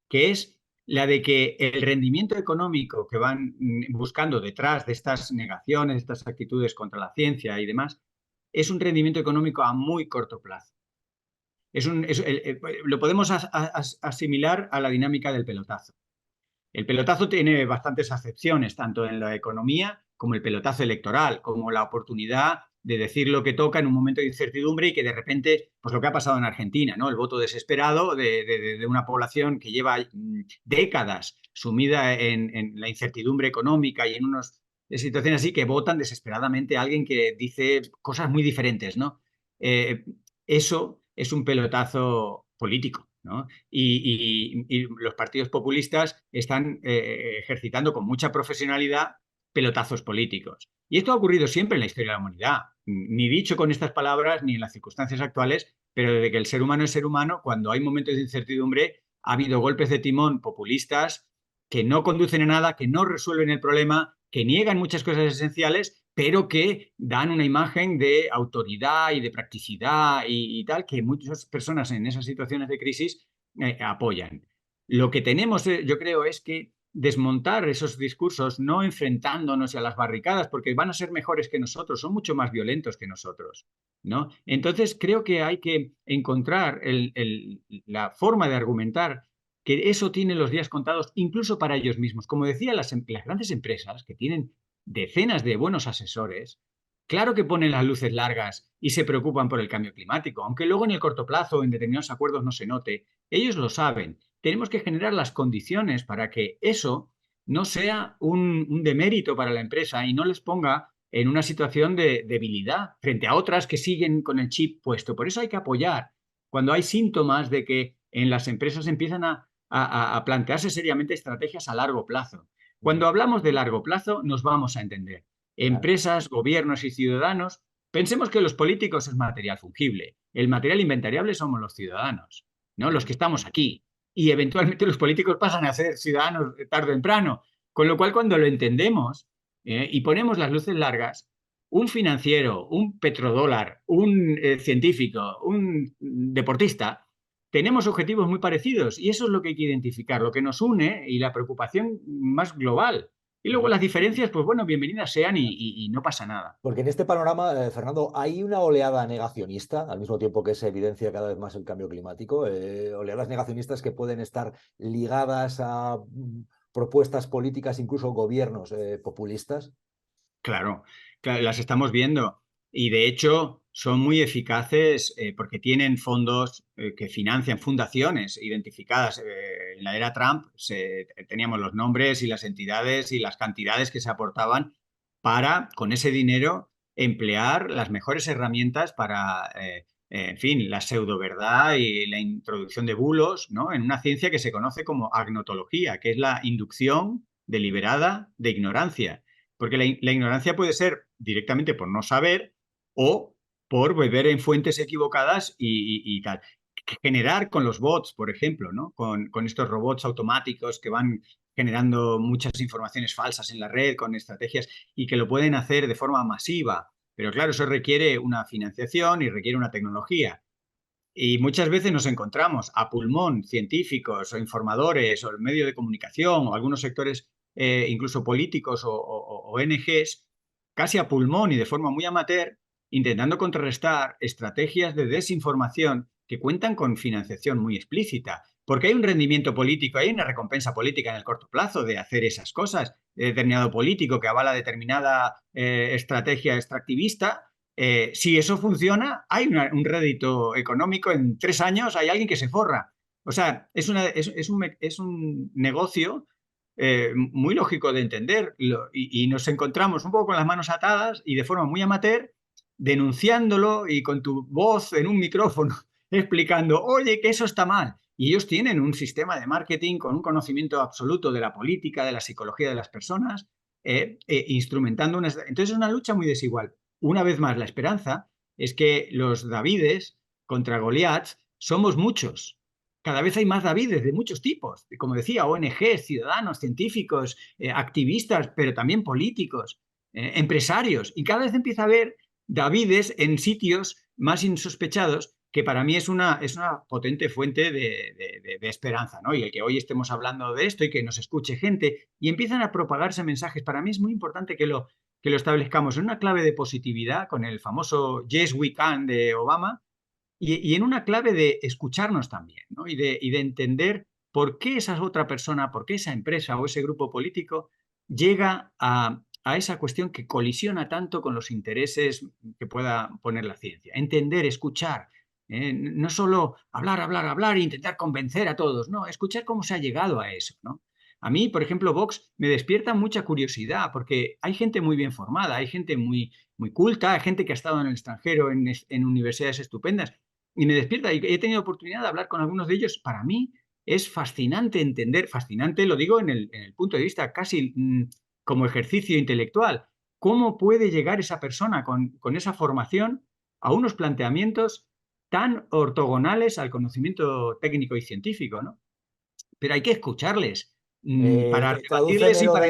que es la de que el rendimiento económico que van buscando detrás de estas negaciones, de estas actitudes contra la ciencia y demás, es un rendimiento económico a muy corto plazo. Lo podemos asimilar a la dinámica del pelotazo. El pelotazo tiene bastantes acepciones, tanto en la economía como el pelotazo electoral, como la oportunidad de decir lo que toca en un momento de incertidumbre y que de repente, pues lo que ha pasado en Argentina, ¿no? El voto desesperado de una población que lleva décadas sumida en la incertidumbre económica y en unas situaciones así que votan desesperadamente a alguien que dice cosas muy diferentes, ¿no? Eh, Eso es un pelotazo político, ¿no? Y los partidos populistas están ejercitando con mucha profesionalidad pelotazos políticos. Y esto ha ocurrido siempre en la historia de la humanidad, ni dicho con estas palabras ni en las circunstancias actuales, pero desde que el ser humano es ser humano, cuando hay momentos de incertidumbre, ha habido golpes de timón populistas que no conducen a nada, que no resuelven el problema, que niegan muchas cosas esenciales, pero que dan una imagen de autoridad y de practicidad y tal, que muchas personas en esas situaciones de crisis apoyan. Lo que tenemos, yo creo, es que desmontar esos discursos, no enfrentándonos a las barricadas, porque van a ser mejores que nosotros, son mucho más violentos que nosotros, ¿no? Entonces, creo que hay que encontrar la forma de argumentar que eso tiene los días contados, incluso para ellos mismos. Como decía, las grandes empresas que tienen decenas de buenos asesores, claro que ponen las luces largas y se preocupan por el cambio climático, aunque luego en el corto plazo, en determinados acuerdos no se note, ellos lo saben. Tenemos que generar las condiciones para que eso no sea un demérito para la empresa y no les ponga en una situación de debilidad frente a otras que siguen con el chip puesto. Por eso hay que apoyar cuando hay síntomas de que en las empresas empiezan a plantearse seriamente estrategias a largo plazo. Cuando hablamos de largo plazo, nos vamos a entender. Claro. Empresas, gobiernos y ciudadanos, pensemos que los políticos es material fungible. El material inventariable somos los ciudadanos, ¿no? Los que estamos aquí. Y eventualmente los políticos pasan a ser ciudadanos tarde o temprano. Con lo cual, cuando lo entendemos y ponemos las luces largas, un financiero, un petrodólar, un científico, un deportista, tenemos objetivos muy parecidos y eso es lo que hay que identificar, lo que nos une y la preocupación más global. Y luego las diferencias, pues bueno, bienvenidas sean y no pasa nada. Porque en este panorama, Fernando, hay una oleada negacionista, al mismo tiempo que se evidencia cada vez más el cambio climático, oleadas negacionistas que pueden estar ligadas a propuestas políticas, incluso gobiernos populistas. Claro, claro, las estamos viendo. Y de hecho, son muy eficaces porque tienen fondos que financian fundaciones identificadas. En la era Trump teníamos los nombres y las entidades y las cantidades que se aportaban para, con ese dinero, emplear las mejores herramientas para, en fin, la pseudoverdad y la introducción de bulos, ¿no? En una ciencia que se conoce como agnotología, que es la inducción deliberada de ignorancia. Porque la ignorancia puede ser directamente por no saber o por beber en fuentes equivocadas y tal. Generar con los bots, por ejemplo, ¿no? Con estos robots automáticos que van generando muchas informaciones falsas en la red, con estrategias y que lo pueden hacer de forma masiva. Pero claro, eso requiere una financiación y requiere una tecnología. Y muchas veces nos encontramos a pulmón científicos o informadores o el medio de comunicación o algunos sectores incluso políticos o ONGs casi a pulmón y de forma muy amateur intentando contrarrestar estrategias de desinformación que cuentan con financiación muy explícita. Porque hay un rendimiento político, hay una recompensa política en el corto plazo de hacer esas cosas. Determinado político que avala determinada estrategia extractivista, si eso funciona, hay un rédito económico. En 3 años hay alguien que se forra. O sea, es un negocio muy lógico de entender y nos encontramos un poco con las manos atadas y de forma muy amateur denunciándolo y con tu voz en un micrófono explicando, oye, que eso está mal. Y ellos tienen un sistema de marketing con un conocimiento absoluto de la política, de la psicología de las personas, instrumentando una... Entonces es una lucha muy desigual. Una vez más, la esperanza es que los Davides contra Goliaths somos muchos. Cada vez hay más Davides de muchos tipos, como decía, ONGs, ciudadanos, científicos, activistas, pero también políticos, empresarios. Y cada vez empieza a haber Davides en sitios más insospechados, que para mí es una potente fuente de esperanza, ¿no? Y el que hoy estemos hablando de esto y que nos escuche gente y empiezan a propagarse mensajes, para mí es muy importante que lo establezcamos en una clave de positividad con el famoso Yes We Can de Obama y en una clave de escucharnos también, ¿no? Y de entender por qué esa otra persona, por qué esa empresa o ese grupo político llega a esa cuestión que colisiona tanto con los intereses que pueda poner la ciencia. Entender, escuchar, no solo hablar, hablar, hablar e intentar convencer a todos, no, escuchar cómo se ha llegado a eso, ¿no? A mí, por ejemplo, Vox me despierta mucha curiosidad porque hay gente muy bien formada, hay gente muy, muy culta, hay gente que ha estado en el extranjero en universidades estupendas y me despierta. Y he tenido oportunidad de hablar con algunos de ellos. Para mí es fascinante entender, fascinante lo digo en el punto de vista casi como ejercicio intelectual, cómo puede llegar esa persona con esa formación a unos planteamientos tan ortogonales al conocimiento técnico y científico, ¿no? Pero hay que escucharles para rebatirles y para...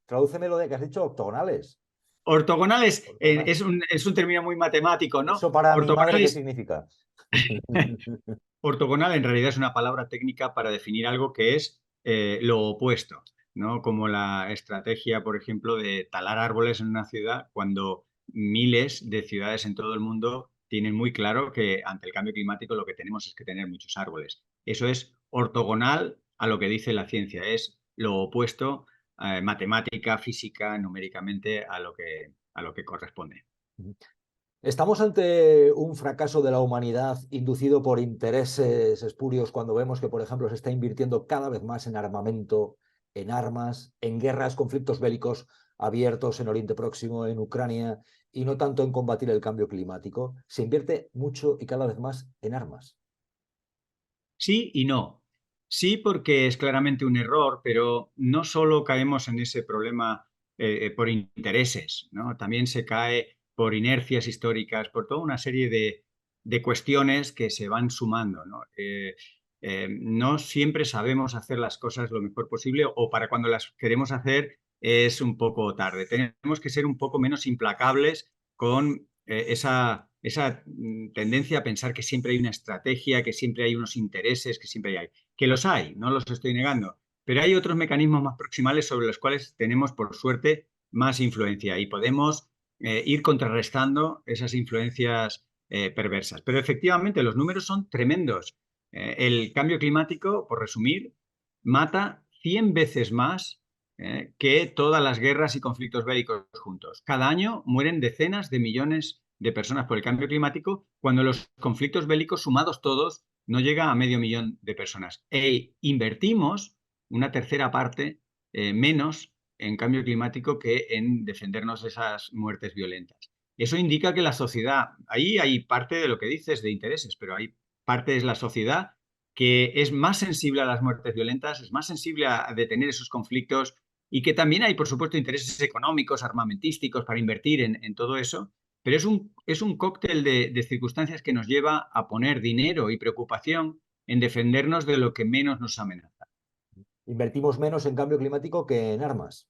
Tradúceme lo de que has dicho, octogonales. Ortogonales Octogonales. es un término muy matemático, ¿no? ¿Eso para mi madre qué Ortogonales significa? Ortogonal en realidad es una palabra técnica para definir algo que es lo opuesto, ¿no? Como la estrategia, por ejemplo, de talar árboles en una ciudad cuando miles de ciudades en todo el mundo tienen muy claro que ante el cambio climático lo que tenemos es que tener muchos árboles. Eso es ortogonal a lo que dice la ciencia, es lo opuesto, matemática, física, numéricamente a lo que corresponde. ¿Estamos ante un fracaso de la humanidad inducido por intereses espurios cuando vemos que, por ejemplo, se está invirtiendo cada vez más en armamento, en armas, en guerras, conflictos bélicos abiertos en Oriente Próximo, en Ucrania, y no tanto en combatir el cambio climático? Se invierte mucho y cada vez más en armas. Sí y no. Sí, porque es claramente un error, pero no solo caemos en ese problema por intereses, ¿no? También se cae por inercias históricas, por toda una serie de cuestiones que se van sumando, ¿no? No siempre sabemos hacer las cosas lo mejor posible o para cuando las queremos hacer es un poco tarde. Tenemos que ser un poco menos implacables con esa tendencia a pensar que siempre hay una estrategia, que siempre hay unos intereses, que siempre hay. Que los hay, no los estoy negando, pero hay otros mecanismos más proximales sobre los cuales tenemos, por suerte, más influencia y podemos ir contrarrestando esas influencias perversas. Pero efectivamente los números son tremendos. El cambio climático, por resumir, mata 100 veces más que todas las guerras y conflictos bélicos juntos. Cada año mueren decenas de millones de personas por el cambio climático, cuando los conflictos bélicos sumados todos no llega a 500.000 de personas. E invertimos una tercera parte menos en cambio climático que en defendernos de esas muertes violentas. Eso indica que la sociedad, ahí hay parte de lo que dices de intereses, pero hay parte de la sociedad que es más sensible a las muertes violentas, es más sensible a detener esos conflictos y que también hay, por supuesto, intereses económicos, armamentísticos para invertir en todo eso, pero es un cóctel de circunstancias que nos lleva a poner dinero y preocupación en defendernos de lo que menos nos amenaza. Invertimos menos en cambio climático que en armas.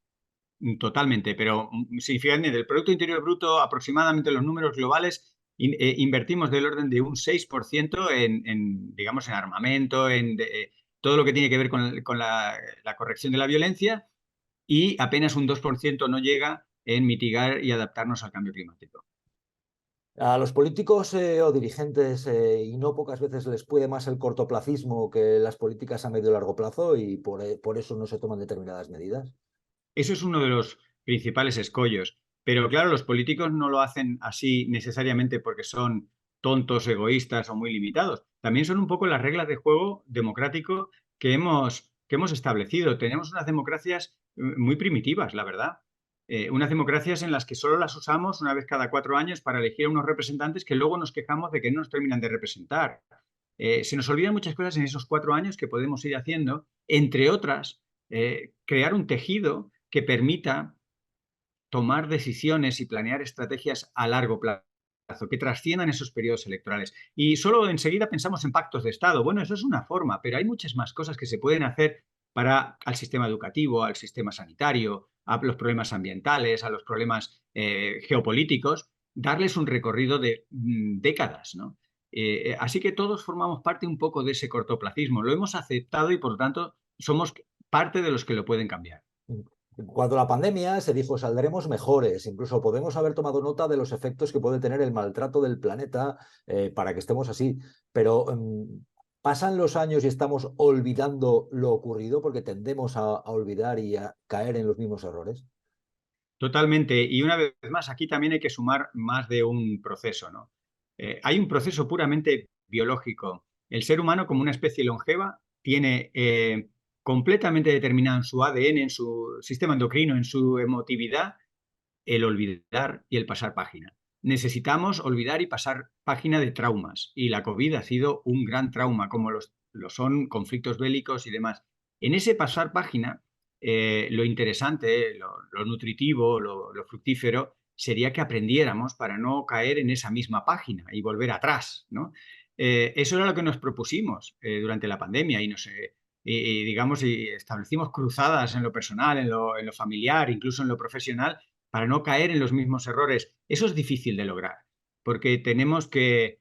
Totalmente, pero significativamente del Producto Interior Bruto, aproximadamente los números globales, invertimos del orden de un 6% digamos, en armamento, todo lo que tiene que ver con la corrección de la violencia, y apenas un 2% no llega en mitigar y adaptarnos al cambio climático. A los políticos o dirigentes, y no pocas veces les puede más el cortoplacismo que las políticas a medio y largo plazo, y por eso no se toman determinadas medidas. Eso es uno de los principales escollos. Pero claro, los políticos no lo hacen así necesariamente porque son tontos, egoístas o muy limitados. También son un poco las reglas de juego democrático que hemos establecido. Tenemos unas democracias muy primitivas, la verdad. Unas democracias en las que solo las usamos una vez cada 4 años para elegir a unos representantes que luego nos quejamos de que no nos terminan de representar. Se nos olvidan muchas cosas en esos 4 años que podemos ir haciendo, entre otras, crear un tejido que permita tomar decisiones y planear estrategias a largo plazo, que trasciendan esos periodos electorales. Y solo enseguida pensamos en pactos de Estado. Bueno, eso es una forma, pero hay muchas más cosas que se pueden hacer para al sistema educativo, al sistema sanitario, a los problemas ambientales, a los problemas geopolíticos, darles un recorrido de décadas, ¿no? Así que todos formamos parte un poco de ese cortoplacismo. Lo hemos aceptado y, por lo tanto, somos parte de los que lo pueden cambiar. Cuando la pandemia se dijo saldremos mejores, incluso podemos haber tomado nota de los efectos que puede tener el maltrato del planeta para que estemos así, pero pasan los años y estamos olvidando lo ocurrido porque tendemos a olvidar y a caer en los mismos errores. Totalmente. Y una vez más, aquí también hay que sumar más de un proceso, ¿no? Hay un proceso puramente biológico. El ser humano, como una especie longeva, tiene completamente determinado en su ADN, en su sistema endocrino, en su emotividad, el olvidar y el pasar página. Necesitamos olvidar y pasar página de traumas. Y la COVID ha sido un gran trauma, como lo son conflictos bélicos y demás. En ese pasar página, lo interesante, lo nutritivo, lo fructífero, sería que aprendiéramos para no caer en esa misma página y volver atrás, ¿no? Eso era lo que nos propusimos durante la pandemia y digamos, y establecimos cruzadas en lo personal, en lo familiar, incluso en lo profesional, para no caer en los mismos errores. Eso es difícil de lograr, porque tenemos que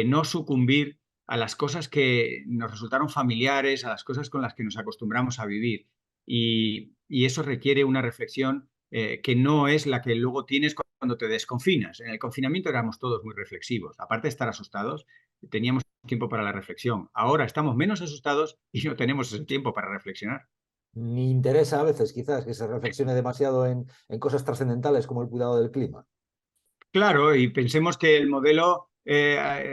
no sucumbir a las cosas que nos resultaron familiares, a las cosas con las que nos acostumbramos a vivir. Y eso requiere una reflexión que no es la que luego tienes cuando te desconfinas. En el confinamiento éramos todos muy reflexivos. Aparte de estar asustados, teníamos tiempo para la reflexión. Ahora estamos menos asustados y no tenemos ese tiempo para reflexionar. Ni interesa a veces quizás que se reflexione demasiado en cosas trascendentales como el cuidado del clima. Claro, y pensemos que el modelo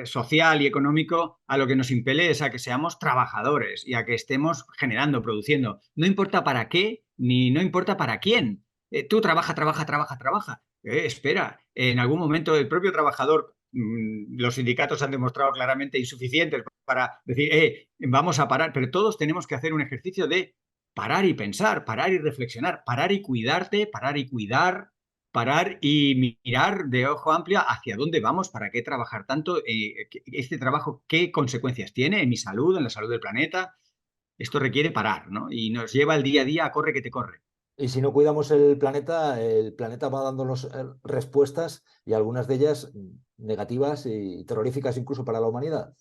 social y económico a lo que nos impele es a que seamos trabajadores y a que estemos generando, produciendo. No importa para qué, ni no importa para quién. Tú trabaja, trabaja, trabaja, trabaja. Espera, en algún momento el propio trabajador, los sindicatos han demostrado claramente insuficientes para decir, vamos a parar, pero todos tenemos que hacer un ejercicio de parar y pensar, parar y reflexionar, parar y cuidarte, parar y cuidar, parar y mirar de ojo amplio hacia dónde vamos, para qué trabajar tanto, este trabajo, qué consecuencias tiene en mi salud, en la salud del planeta. Esto requiere parar, ¿no? Y nos lleva el día a día a corre que te corre. Y si no cuidamos el planeta va dándonos respuestas y algunas de ellas negativas y terroríficas incluso para la humanidad.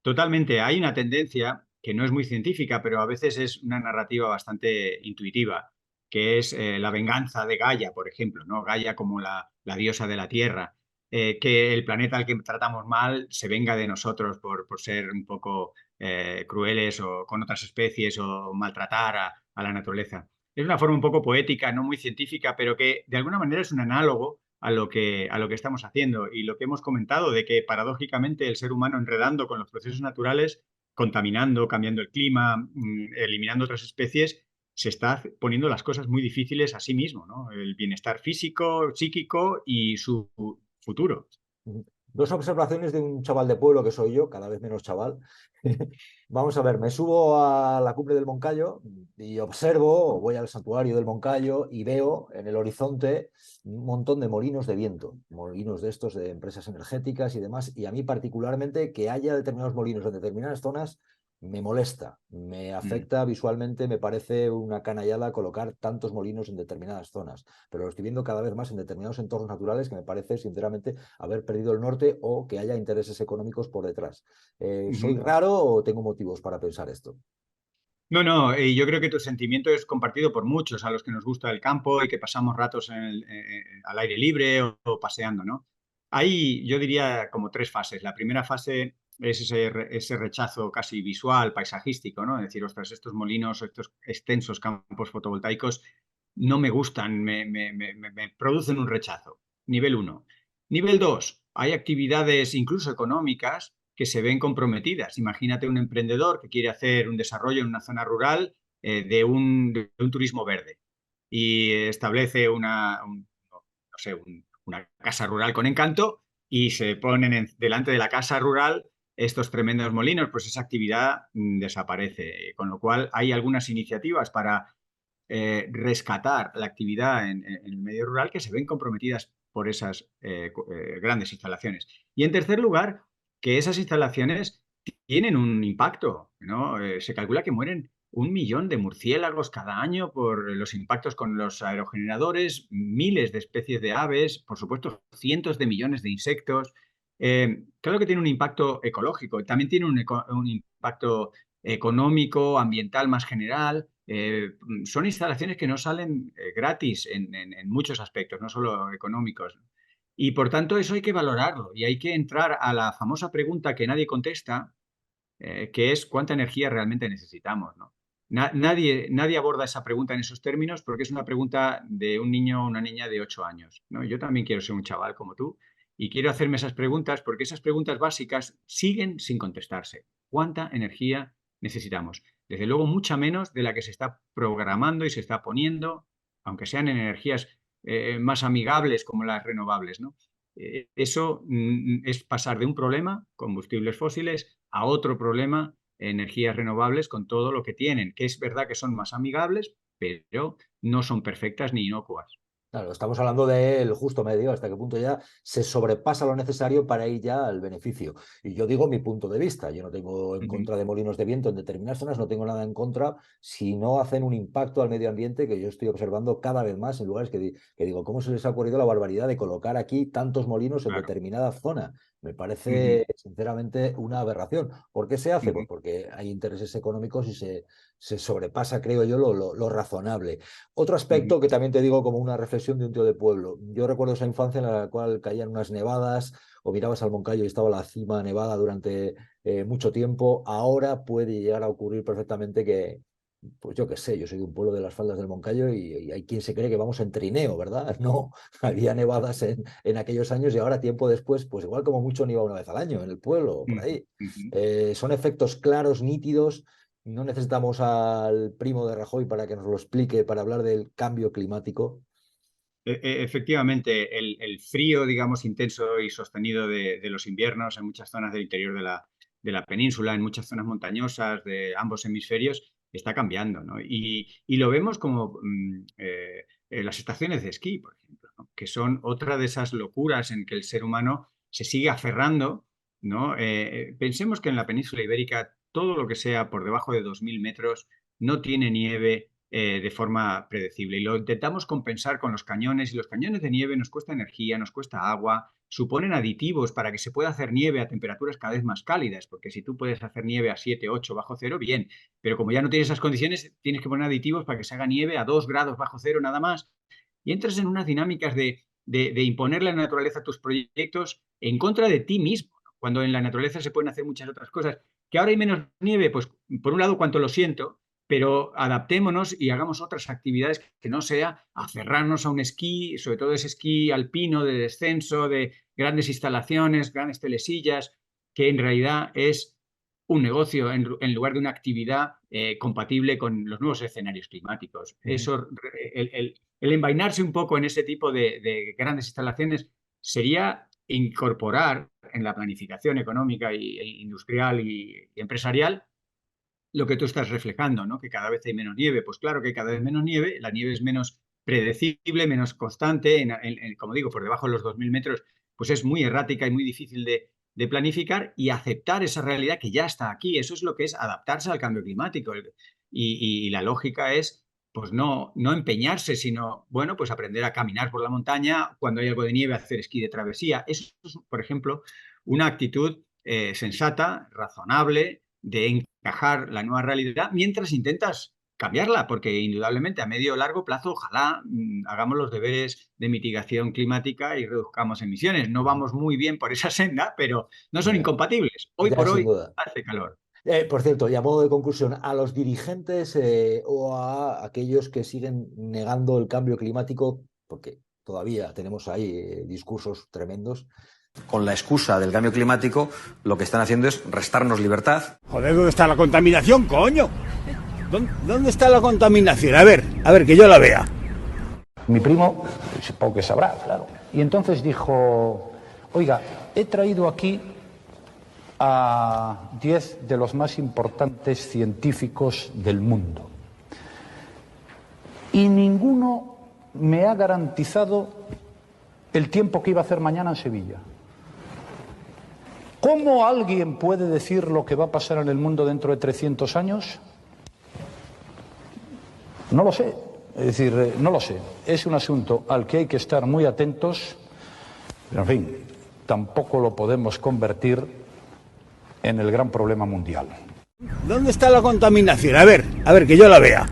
Totalmente. Hay una tendencia que no es muy científica, pero a veces es una narrativa bastante intuitiva, que es la venganza de Gaia, por ejemplo, ¿no? Gaia como la diosa de la Tierra, que el planeta al que tratamos mal se venga de nosotros por ser un poco crueles o con otras especies o maltratar a la naturaleza. Es una forma un poco poética, no muy científica, pero que de alguna manera es un análogo a lo que estamos haciendo. Y lo que hemos comentado de que paradójicamente el ser humano enredando con los procesos naturales, contaminando, cambiando el clima, eliminando otras especies, se está poniendo las cosas muy difíciles a sí mismo, ¿no? El bienestar físico, psíquico y su futuro. Ujú. Dos observaciones de un chaval de pueblo que soy yo, cada vez menos chaval. Vamos a ver, me subo a la cumbre del Moncayo y observo, o voy al santuario del Moncayo y veo en el horizonte un montón de molinos de viento, molinos de estos de empresas energéticas y demás, y a mí particularmente que haya determinados molinos en determinadas zonas me molesta, me Mm. afecta visualmente, me parece una canallada colocar tantos molinos en determinadas zonas, pero lo estoy viendo cada vez más en determinados entornos naturales que me parece, sinceramente, haber perdido el norte o que haya intereses económicos por detrás. ¿Soy Ujú. raro o tengo motivos para pensar esto? No, no, yo creo que tu sentimiento es compartido por muchos a los que nos gusta el campo y que pasamos ratos al aire libre o paseando, ¿no? Hay, yo diría, como tres fases. La primera fase es ese rechazo casi visual, paisajístico, ¿no? Es decir, ostras, estos molinos, estos extensos campos fotovoltaicos no me gustan, me producen un rechazo. Nivel uno. Nivel dos, hay actividades incluso económicas que se ven comprometidas. Imagínate un emprendedor que quiere hacer un desarrollo en una zona rural de un turismo verde y establece no sé, una casa rural con encanto y se ponen delante de la casa rural estos tremendos molinos, pues esa actividad desaparece. Con lo cual hay algunas iniciativas para rescatar la actividad en el medio rural que se ven comprometidas por esas grandes instalaciones. Y en tercer lugar, que esas instalaciones tienen un impacto, ¿no? Se calcula que mueren 1 millón de murciélagos cada año por los impactos con los aerogeneradores, miles de especies de aves, por supuesto, cientos de millones de insectos. Claro que tiene un impacto ecológico, también tiene un impacto económico, ambiental más general. Son instalaciones que no salen gratis en muchos aspectos, no solo económicos. Y por tanto, eso hay que valorarlo y hay que entrar a la famosa pregunta que nadie contesta, que es cuánta energía realmente necesitamos, ¿no? Nadie aborda esa pregunta en esos términos porque es una pregunta de un niño o una niña de 8 años, ¿no? Yo también quiero ser un chaval como tú y quiero hacerme esas preguntas porque esas preguntas básicas siguen sin contestarse. ¿Cuánta energía necesitamos? Desde luego, mucha menos de la que se está programando y se está poniendo, aunque sean en energías más amigables como las renovables, ¿no? Eso es pasar de un problema, combustibles fósiles, a otro problema, energías renovables con todo lo que tienen, que es verdad que son más amigables, pero no son perfectas ni inocuas. Claro, estamos hablando del justo medio, hasta qué punto ya se sobrepasa lo necesario para ir ya al beneficio. Y yo digo mi punto de vista, yo no tengo en Uh -huh. contra de molinos de viento en determinadas zonas, no tengo nada en contra si no hacen un impacto al medio ambiente que yo estoy observando cada vez más en lugares que digo, ¿cómo se les ha ocurrido la barbaridad de colocar aquí tantos molinos en Claro. determinada zona? Me Uh -huh. parece, sinceramente, una aberración. ¿Por qué se Uh hace? Pues -huh. porque hay intereses económicos y se sobrepasa, creo yo, lo razonable. Otro Uh -huh. aspecto que también te digo como una reflexión de un tío de pueblo. Yo recuerdo esa infancia en la cual caían unas nevadas o mirabas al Moncayo y estaba la cima nevada durante mucho tiempo. Ahora puede llegar a ocurrir perfectamente que, pues yo qué sé, yo soy de un pueblo de las faldas del Moncayo y hay quien se cree que vamos en trineo, ¿verdad? No, había nevadas en aquellos años y ahora tiempo después, pues igual como mucho nieva una vez al año en el pueblo o Uh por ahí. -huh. Son efectos claros, nítidos. No necesitamos al primo de Rajoy para que nos lo explique, para hablar del cambio climático. Efectivamente, el frío, digamos, intenso y sostenido de los inviernos en muchas zonas del interior de la península, en muchas zonas montañosas de ambos hemisferios, está cambiando, ¿no? Y lo vemos como las estaciones de esquí, por ejemplo, ¿no? Que son otra de esas locuras en que el ser humano se sigue aferrando, ¿no? Pensemos que en la península ibérica todo lo que sea por debajo de 2000 metros no tiene nieve de forma predecible. Y lo intentamos compensar con los cañones y los cañones de nieve nos cuesta energía, nos cuesta agua, suponen aditivos para que se pueda hacer nieve a temperaturas cada vez más cálidas, porque si tú puedes hacer nieve a 7, 8 bajo cero, bien, pero como ya no tienes esas condiciones, tienes que poner aditivos para que se haga nieve a 2 grados bajo cero nada más. Y entras en unas dinámicas de imponerle a la naturaleza a tus proyectos en contra de ti mismo, ¿no? Cuando en la naturaleza se pueden hacer muchas otras cosas. Que ahora hay menos nieve, pues por un lado, cuánto lo siento, pero adaptémonos y hagamos otras actividades que no sea aferrarnos a un esquí, sobre todo ese esquí alpino de descenso, de grandes instalaciones, grandes telesillas, que en realidad es un negocio en lugar de una actividad compatible con los nuevos escenarios climáticos. Eso, el envainarse un poco en ese tipo de grandes instalaciones sería incorporar en la planificación económica e industrial y empresarial lo que tú estás reflejando, ¿no? Que cada vez hay menos nieve. Pues claro que hay cada vez menos nieve, la nieve es menos predecible, menos constante, como digo, por debajo de los 2.000 metros, pues es muy errática y muy difícil de planificar y aceptar esa realidad que ya está aquí. Eso es lo que es adaptarse al cambio climático. Y la lógica es, pues no empeñarse, sino, bueno, pues aprender a caminar por la montaña, cuando hay algo de nieve, hacer esquí de travesía. Eso es, por ejemplo, una actitud sensata, razonable, de encajar la nueva realidad mientras intentas cambiarla, porque indudablemente a medio o largo plazo ojalá hagamos los deberes de mitigación climática y reduzcamos emisiones. No vamos muy bien por esa senda, pero no son Ya, incompatibles. Hoy ya, por sin hoy duda. hace calor. Por cierto, y a modo de conclusión, a los dirigentes o a aquellos que siguen negando el cambio climático, porque todavía tenemos ahí discursos tremendos. Con la excusa del cambio climático, lo que están haciendo es restarnos libertad. Joder, ¿dónde está la contaminación, coño? ¿Dónde está la contaminación? A ver, que yo la vea. Mi primo, supongo que sabrá, claro. Y entonces dijo, oiga, he traído aquí a 10 de los más importantes científicos del mundo. Y ninguno me ha garantizado el tiempo que iba a hacer mañana en Sevilla. ¿Cómo alguien puede decir lo que va a pasar en el mundo dentro de 300 años? No lo sé. Es decir, no lo sé. Es un asunto al que hay que estar muy atentos, pero en fin, tampoco lo podemos convertir en el gran problema mundial. ¿Dónde está la contaminación? A ver, que yo la vea.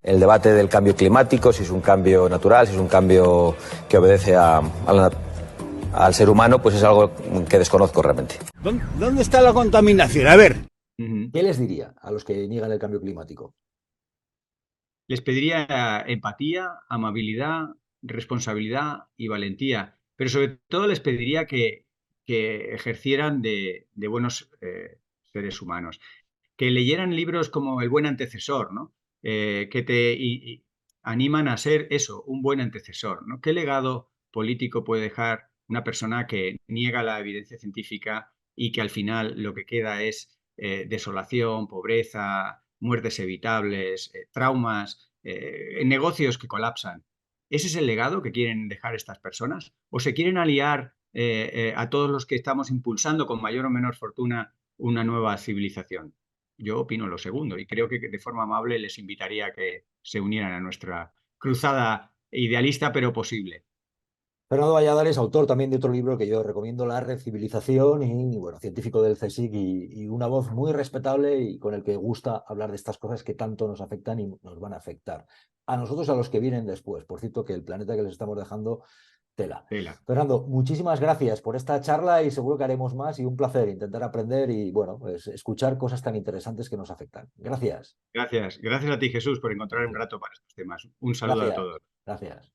El debate del cambio climático, si es un cambio natural, si es un cambio que obedece al ser humano, pues es algo que desconozco realmente. ¿Dónde está la contaminación? A ver. ¿Qué les diría a los que niegan el cambio climático? Les pediría empatía, amabilidad, responsabilidad y valentía, pero sobre todo les pediría que ejercieran de buenos seres humanos, que leyeran libros como El buen antecesor, ¿no? Que te animan a ser eso, un buen antecesor, ¿no? ¿Qué legado político puede dejar una persona que niega la evidencia científica y que al final lo que queda es desolación, pobreza, muertes evitables, traumas, negocios que colapsan? ¿Ese es el legado que quieren dejar estas personas? ¿O se quieren aliar a todos los que estamos impulsando con mayor o menor fortuna una nueva civilización? Yo opino lo segundo y creo que de forma amable les invitaría a que se unieran a nuestra cruzada idealista pero posible. Fernando Valladares, autor también de otro libro que yo recomiendo, La Recivilización, y bueno, científico del CSIC y una voz muy respetable y con el que gusta hablar de estas cosas que tanto nos afectan y nos van a afectar. A nosotros, a los que vienen después. Por cierto, que el planeta que les estamos dejando, tela. Tela. Fernando, muchísimas gracias por esta charla y seguro que haremos más y un placer intentar aprender y bueno, pues escuchar cosas tan interesantes que nos afectan. Gracias. Gracias. Gracias a ti, Jesús, por encontrar un rato para estos temas. Un saludo a Gracias. todos. Gracias.